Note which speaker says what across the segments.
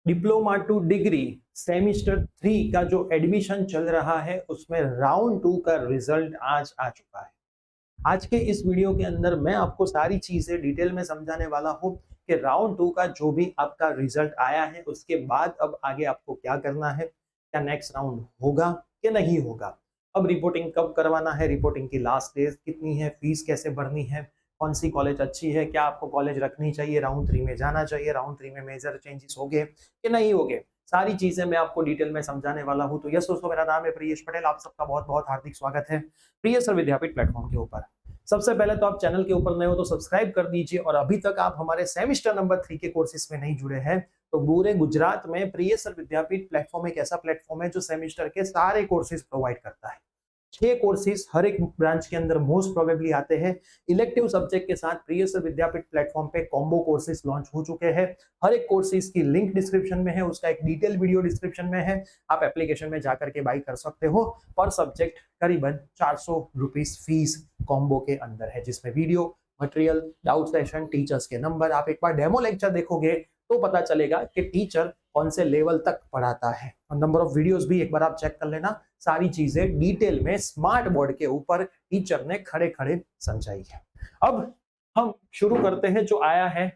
Speaker 1: Diploma two degree semester 3 का जो admission चल रहा है उसमें राउंड 2 का रिजल्ट आज आ चुका है। आज के इस वीडियो के अंदर मैं आपको सारी चीजें डिटेल में समझाने वाला हूं कि राउंड 2 का जो भी आपका रिजल्ट आया है उसके बाद अब आगे आपको क्या करना है, क्या नेक्स्ट राउंड होगा कि नहीं होगा, अब रिपोर्टिंग कब करवाना है, रिपोर्टिंग की लास्ट डेट कितनी है, फीस कैसे भरनी है, कौन सी कॉलेज अच्छी है, क्या आपको कॉलेज रखनी चाहिए, राउंड 3 में जाना चाहिए, राउंड 3 में मेजर चेंजेस हो गए कि नहीं हो गए, सारी चीजें मैं आपको डिटेल में समझाने वाला हूं। तो यस दोस्तों, मेरा नाम है प्रियेश पटेल, आप सबका बहुत बहुत हार्दिक स्वागत है प्रिय सर विद्यापीठ प्लेटफॉर्म के ऊपर। सबसे पहले तो आप चैनल के ऊपर नए हो तो सब्सक्राइब कर दीजिए, और अभी तक आप हमारे सेमिस्टर नंबर 3 के कोर्सेज में नहीं जुड़े हैं तो पूरे गुजरात में प्रिय सर विद्यापीठ प्लेटफॉर्म एक ऐसा प्लेटफॉर्म है जो सेमिस्टर के सारे कोर्सेज प्रोवाइड करता है। 6 कोर्सेज हर एक ब्रांच के अंदर मोस्ट प्रोबेबली आते हैं। इलेक्टिव सब्जेक्ट के साथ प्रिय सर विद्यापीठ प्लेटफॉर्म पे कॉम्बो कोर्सेज लॉन्च हो चुके हैं। हर एक कोर्सेज की लिंक डिस्क्रिप्शन में है, उसका एक डिटेल वीडियो डिस्क्रिप्शन में है, आप एप्लीकेशन में जाकर के बाई कर सकते हो। पर सब्जेक्ट करीबन 400 रुपीज फीस कॉम्बो के अंदर है, जिसमें video material, doubt session, teachers के नंबर, आप एक बार डेमो लेक्चर देखोगे तो पता चलेगा कि टीचर कौन से लेवल तक पढ़ाता है, और नंबर ऑफ वीडियोस भी एक बार आप चेक कर लेना। सारी चीजें डिटेल में स्मार्ट बोर्ड के ऊपर टीचर ने खड़े खड़े समझाई है। अब हम शुरू करते हैं जो आया है।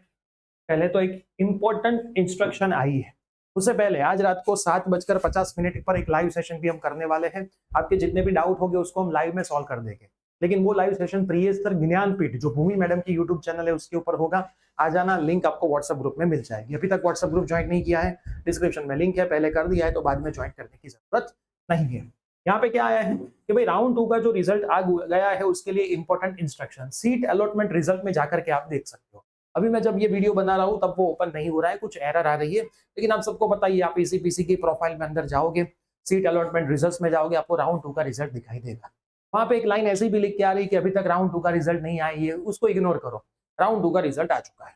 Speaker 1: पहले तो एक इंपॉर्टेंट इंस्ट्रक्शन आई है, उससे पहले आज रात को 7:50 पर एक लाइव सेशन भी हम करने वाले हैं। आपके जितने भी डाउट होंगे उसको हम लाइव में सॉल्व कर देंगे, लेकिन वो लाइव सेशन प्रिय सर ज्ञानपीठ जो भूमि मैडम की यूट्यूब चैनल है उसके ऊपर होगा। आ जाना, लिंक आपको व्हाट्सएप ग्रुप में मिल जाएगी। अभी तक व्हाट्सएप ग्रुप ज्वाइन नहीं किया है, डिस्क्रिप्शन में लिंक है, पहले कर दिया है तो बाद में ज्वाइन करने की जरूरत नहीं है। यहाँ पे क्या आया है कि भाई राउंड 2 का जो रिजल्ट आ गया है उसके लिए important instruction seat allotment result में जाकर के आप देख सकते हो। अभी मैं जब ये वीडियो बना रहा हूँ तब वो ओपन नहीं हो रहा है, कुछ एरर आ रही है, लेकिन आप सबको बताइए, आप पीसी की प्रोफाइल में अंदर जाओगे, सीट अलॉटमेंट रिजल्ट में जाओगे, आपको राउंड 2 का रिजल्ट दिखाई देगा। वहां पे एक लाइन ऐसी भी लिख के आ रही कि अभी तक राउंड 2 का रिजल्ट नहीं आई है, उसको इग्नोर करो। राउंड 2 का रिजल्ट आ चुका है।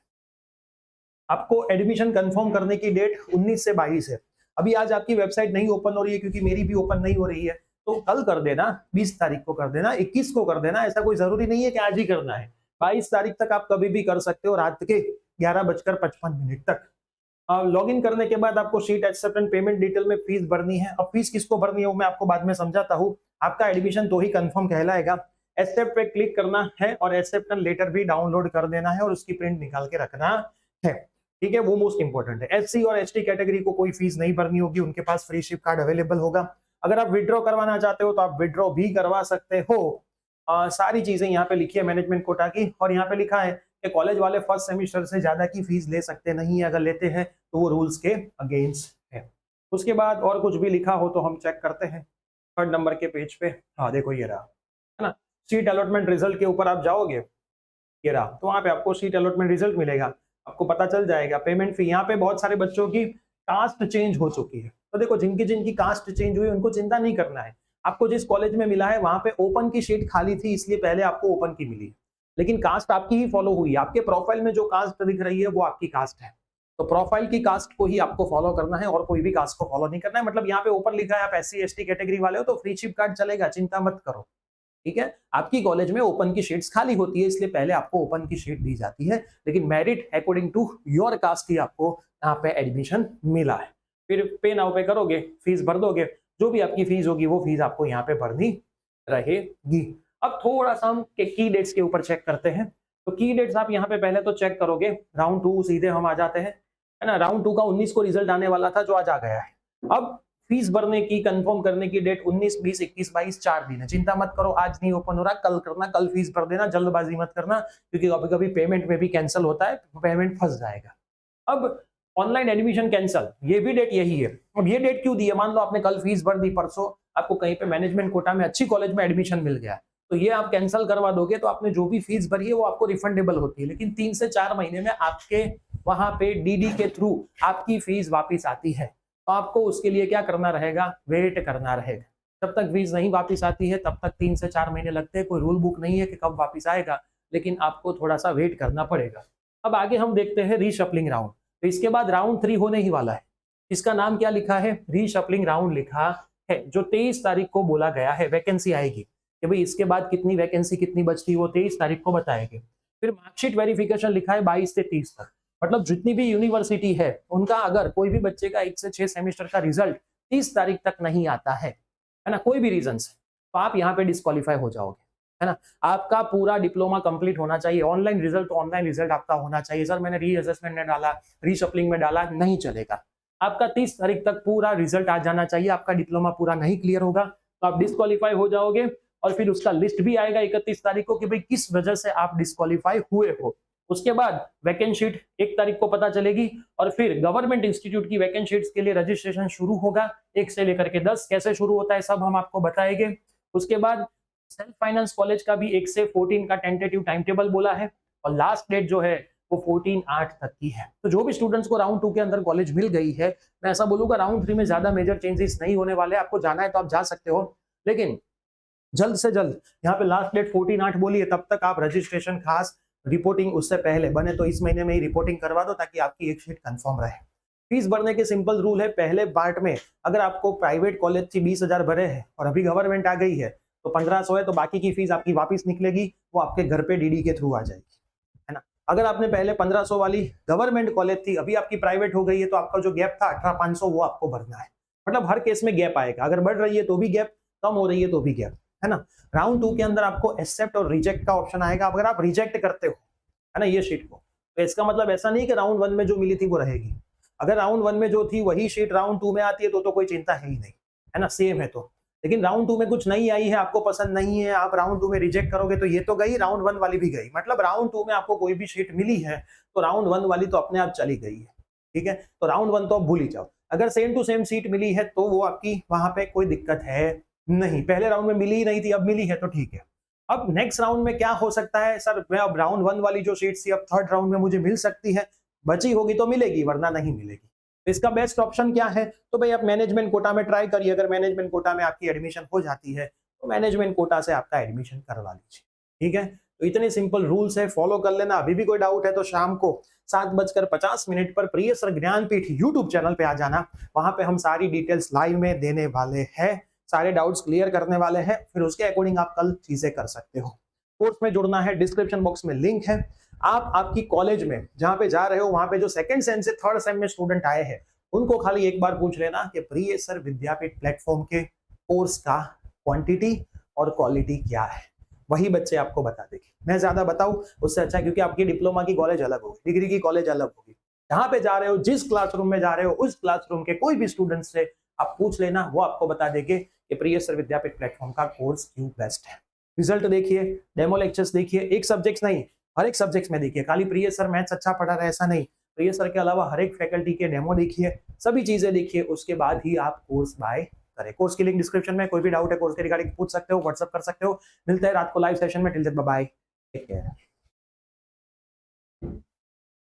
Speaker 1: आपको एडमिशन कंफर्म करने की डेट 19 से 22 है। अभी आज आपकी वेबसाइट नहीं ओपन हो रही है क्योंकि मेरी भी ओपन नहीं हो रही है, तो कल कर देना, 20 तारीख को कर देना, 21 को कर देना, ऐसा कोई जरूरी नहीं है कि आज ही करना है। 22 तारीख तक आप कभी भी कर सकते हो, रात के 11:55 तक। लॉग इन करने के बाद आपको शीट एक्सेप्टेंस पेमेंट डिटेल में फीस भरनी है। अब फीस किसको भरनी है वो मैं आपको बाद में समझाता हूँ। आपका एडमिशन तो ही कंफर्म कहलाएगा। एक्सेप्ट पे क्लिक करना है और एक्सेप्टेंस लेटर भी डाउनलोड कर देना है और उसकी प्रिंट निकाल के रखना है, ठीक है, वो मोस्ट इंपॉर्टेंट है। एससी और एसटी कैटेगरी को कोई फीस नहीं भरनी होगी, उनके पास फ्री शिप कार्ड अवेलेबल होगा। अगर आप विड्रॉ करवाना चाहते हो तो आप विड्रॉ भी करवा सकते हो। सारी चीजें यहाँ पे लिखी है मैनेजमेंट कोटा की, और यहाँ पे लिखा है कि कॉलेज वाले फर्स्ट सेमिस्टर से ज्यादा की फीस ले सकते नहीं है, अगर लेते हैं तो वो रूल्स के अगेंस्ट है। उसके बाद और कुछ भी लिखा हो तो हम चेक करते हैं 3rd नंबर के पेज पे। हाँ देखो ये रहा, है ना, सीट अलॉटमेंट रिजल्ट के ऊपर आप जाओगे, ये रहा, तो वहां पे आपको सीट अलॉटमेंट रिजल्ट मिलेगा, आपको पता चल जाएगा। पेमेंट फी, यहाँ पे बहुत सारे बच्चों की कास्ट चेंज हो चुकी है, तो देखो जिनकी कास्ट चेंज हुई उनको चिंता नहीं करना है। आपको जिस कॉलेज में मिला है वहां पे ओपन की सीट खाली थी, इसलिए पहले आपको ओपन की मिली, लेकिन कास्ट आपकी ही फॉलो हुई। आपके प्रोफाइल में जो कास्ट दिख रही है वो आपकी कास्ट है, तो प्रोफाइल की कास्ट को ही आपको फॉलो करना है और कोई भी कास्ट को फॉलो नहीं करना है। मतलब यहाँ पे ऊपर लिखा है आप एससी एसटी कैटेगरी वाले हो तो फ्री शिप कार्ड चलेगा, चिंता मत करो, ठीक है। आपकी कॉलेज में ओपन की सीट्स खाली होती है, इसलिए पहले आपको ओपन की सीट दी जाती है, लेकिन merit according to your caste ही आपको यहाँ पे एडमिशन मिला है। फिर पे नाउ पे करोगे, फीस भर दोगे, जो भी आपकी फीस होगी वो फीस आपको यहाँ पे भरनी रहेगी। अब थोड़ा सा हम की डेट्स के ऊपर चेक करते हैं, तो की डेट्स आप यहाँ पे पहले तो चेक करोगे। राउंड 2 सीधे हम आ जाते हैं, है ना। राउंड 2 का 19 को रिजल्ट आने वाला था जो आज आ गया है। अब फीस भरने की कंफर्म करने की डेट 19, 20, 21, 22 4 दिन है। चिंता मत करो, आज नहीं ओपन हो रहा, कल करना, कल फीस भर देना, जल्दबाजी मत करना, क्योंकि कभी कभी पेमेंट में भी कैंसिल होता है, पेमेंट फंस जाएगा। अब ऑनलाइन एडमिशन कैंसल, ये भी डेट यही है। अब ये डेट क्यों दी है? मान लो आपने कल फीस भर दी, परसों आपको कहीं पे मैनेजमेंट कोटा में अच्छी कॉलेज में एडमिशन मिल गया, तो ये आप कैंसिल करवा दोगे तो आपने जो भी फीस भरी है वो आपको रिफंडेबल होती है, लेकिन 3 से 4 महीने में आपके वहां पे डीडी के थ्रू आपकी फीस वापिस आती है। तो आपको उसके लिए क्या करना रहेगा, वेट करना रहेगा। जब तक फीस नहीं वापस आती है तब तक 3 से 4 महीने लगते हैं। कोई रूल बुक नहीं है कि कब वापस आएगा, लेकिन आपको थोड़ा सा वेट करना पड़ेगा। अब आगे हम देखते हैं रीशफलिंग राउंड। तो इसके बाद राउंड 3 होने ही वाला है। इसका नाम क्या लिखा है? रीशफलिंग राउंड लिखा है, जो 23 तारीख को बोला गया है। वैकेंसी आएगी कि भाई इसके बाद कितनी वैकेंसी कितनी बचती है वो 23 तारीख को बताएंगे। फिर मार्कशीट वेरिफिकेशन लिखा है 22 से 30 तक। मतलब जितनी भी यूनिवर्सिटी है उनका अगर कोई भी बच्चे का 1 से 6 सेमेस्टर का रिजल्ट 30 तारीख तक नहीं आता है ना, कोई भी रीजन से, तो आप यहाँ पे डिस्क्वालीफाई हो जाओगे, है ना। आपका पूरा डिप्लोमा कंप्लीट होना चाहिए। ऑनलाइन रिजल्ट तो ऑनलाइन रिजल्ट आपका होना चाहिए। सर मैंने रीअसेसमेंट में डाला, रीशफलिंग में डाला, नहीं चलेगा। आपका 30 तारीख तक पूरा रिजल्ट आ जाना चाहिए। आपका डिप्लोमा पूरा नहीं क्लियर होगा तो आप डिस्क्वालीफाई हो जाओगे, और फिर उसका लिस्ट भी आएगा 31 तारीख को कि भाई किस वजह से आप डिस्क्वालीफाई हुए हो। उसके बाद वैकेंट शीट 1 तारीख को पता चलेगी, और फिर गवर्नमेंट इंस्टीट्यूट की वैकेंट शीट्स के लिए रजिस्ट्रेशन शुरू होगा। 1 से लेकर के 10 कैसे शुरू होता है सब हम आपको बताएंगे। उसके बाद सेल्फ फाइनेंस कॉलेज का भी 1 से 14 का टेंटेटिव टाइम टेबल बोला है, और लास्ट डेट जो है वो 14/8 तक की है। तो जो भी स्टूडेंट्स को राउंड 2 के अंदर कॉलेज मिल गई है, मैं ऐसा बोलूंगा राउंड 3 में ज्यादा मेजर चेंजेस नहीं होने वाले। आपको जाना है तो आप जा सकते हो, लेकिन जल्द से जल्द यहाँ पे लास्ट डेट 14/8 बोली है, तब तक आप रजिस्ट्रेशन, खास रिपोर्टिंग उससे पहले बने तो इस महीने में ही रिपोर्टिंग करवा दो, ताकि आपकी एक शीट कंफर्म रहे। फीस भरने के सिंपल रूल है। पहले पार्ट में अगर आपको प्राइवेट कॉलेज से 20,000 भरे हैं और अभी गवर्नमेंट आ गई है तो 1500 है, तो बाकी की फीस आपकी वापस निकलेगी, वो आपके घर पे डीडी के थ्रू आ जाएगी, है ना। अगर आपने पहले 1500 वाली गवर्नमेंट कॉलेज थी, अभी आपकी प्राइवेट हो गई है, तो आपका जो गैप था 18,500 वो आपको भरना है। मतलब हर केस में गैप आएगा। अगर बढ़ रही है तो भी गैप, कम हो रही है तो भी गैप, है ना। राउंड 2 के अंदर आपको एक्सेप्ट और रिजेक्ट का ऑप्शन आएगा। अगर आप रिजेक्ट करते हो, है ना, ये शीट को, तो इसका मतलब ऐसा नहीं कि राउंड 1 में जो मिली थी वो रहेगी। अगर राउंड 1 में जो थी वही शीट राउंड 2 में आती है तो कोई चिंता है ही नहीं, है ना, सेम है तो। लेकिन राउंड 2 में कुछ नहीं आई है, आपको पसंद नहीं है, आप राउंड 2 में रिजेक्ट करोगे तो ये तो गई, राउंड 1 वाली भी गई। मतलब राउंड 2 में आपको कोई भी शीट मिली है तो राउंड 1 वाली तो अपने आप चली गई है, ठीक है। तो राउंड 1 तो आप भूल ही जाओ। अगर सेम टू सेम सीट मिली है तो वो आपकी वहां पे कोई दिक्कत है नहीं। पहले राउंड में मिली ही नहीं थी, अब मिली है तो ठीक है। अब नेक्स्ट राउंड में क्या हो सकता है, सर मैं अब राउंड 1 वाली जो सीट थी अब थर्ड राउंड में मुझे मिल सकती है, बची होगी तो मिलेगी, वरना नहीं मिलेगी। तो इसका बेस्ट ऑप्शन क्या है, तो भाई आप मैनेजमेंट कोटा में ट्राई करिए। अगर मैनेजमेंट कोटा में आपकी एडमिशन हो जाती है तो मैनेजमेंट कोटा से आपका एडमिशन करवा लीजिए, ठीक है। तो इतने सिंपल रूल्स है, फॉलो कर लेना। अभी भी कोई डाउट है तो शाम को 7:50 पर प्रिय सर ज्ञानपीठ यूट्यूब चैनल पे आ जाना। वहां पे हम सारी डिटेल्स लाइव में देने वाले हैं, सारे डाउट्स क्लियर करने वाले हैं, फिर उसके अकॉर्डिंग आप कल चीजें कर सकते हो। कोर्स में जुड़ना है, डिस्क्रिप्शन बॉक्स में लिंक है। आप आपकी कॉलेज में जहां पे जा रहे हो वहां पे जो सेकंड सेम से थर्ड सेम में स्टूडेंट आए हैं उनको खाली एक बार पूछ लेना कि प्रिय सर विद्यापीठ प्लेटफॉर्म के कोर्स का क्वांटिटी और क्वालिटी क्या है, वही बच्चे आपको बता देंगे। मैं ज्यादा बताऊं उससे अच्छा, क्योंकि आपकी डिप्लोमा की कॉलेज अलग होगी, डिग्री की कॉलेज अलग होगी। जहां पे जा रहे हो, जिस क्लासरूम में जा रहे हो, उस क्लासरूम के कोई भी स्टूडेंट से आप पूछ लेना, वो आपको बता देंगे कि प्रिय सर विद्यापीठ प्लेटफॉर्म का कोर्स क्यों बेस्ट है। रिजल्ट देखिए, डेमो लेक्चर्स देखिए, एक सब्जेक्ट नहीं हर एक सब्जेक्ट में देखिए। खाली प्रिय सर मैथ्स अच्छा पढ़ा रहा है ऐसा नहीं, प्रिय सर के अलावा हर एक फैकल्टी के डेमो देखिए, सभी चीजें देखिए, उसके बाद ही आप कोर्स बाय करें। कोर्स की लिंक डिस्क्रिप्शन में, कोई भी डाउट है कोर्स के रिगार्डिंग पूछ सकते हो, व्हाट्सअप कर सकते हो। मिलते हैं रात को लाइव सेशन में। Till then bye bye, take care.